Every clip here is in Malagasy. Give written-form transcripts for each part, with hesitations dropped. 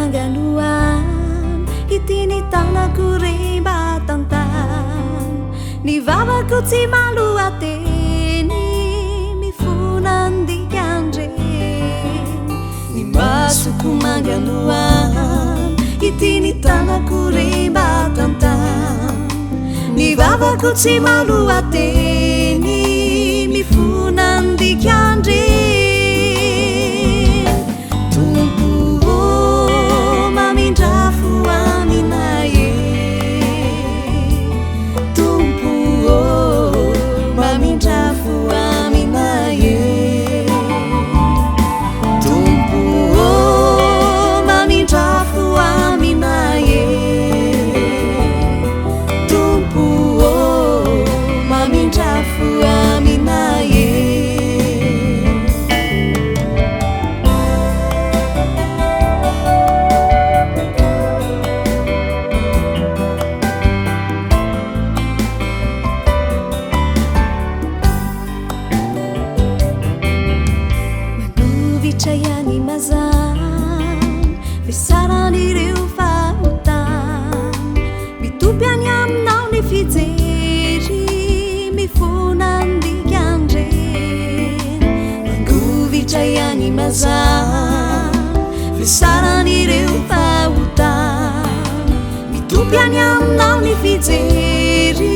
maganoan ity ny tanako rembatantany ny vavako tsy malohateny mifonandikandreny ny masoko maganoan ity ny tanako rembatantany ny vavako tsy malohateny mifonandikandreny Trayani mazan fisaran'ireo fahotany mitopy any aminao ny fijery mifonandikandreny mangovitra ihany mazan fisaran'ireo fahotany mitopy any aminao ny fijery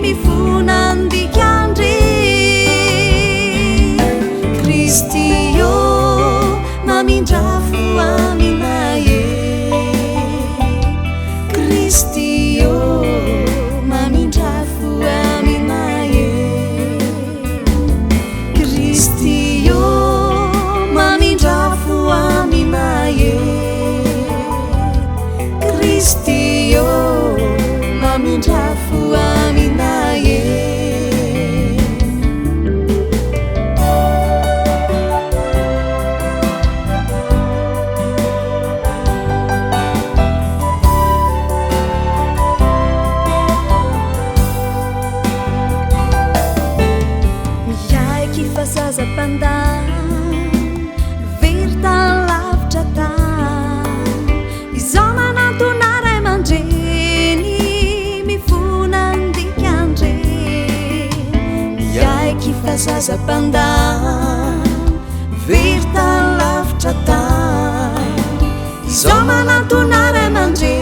mifonandikandreny Kristy mamindrafo aminaye Kristy yo mamindrafo aminaye Kristy yo mamindrafo aminaye Kristy yo mamindrafo aminaye Zazapandany very tany lavitra tany izao manantona ray aman-dreny mifonandikandreny miaiky fa zazapandany very tany lavitra tany izao manantona ray aman-dreny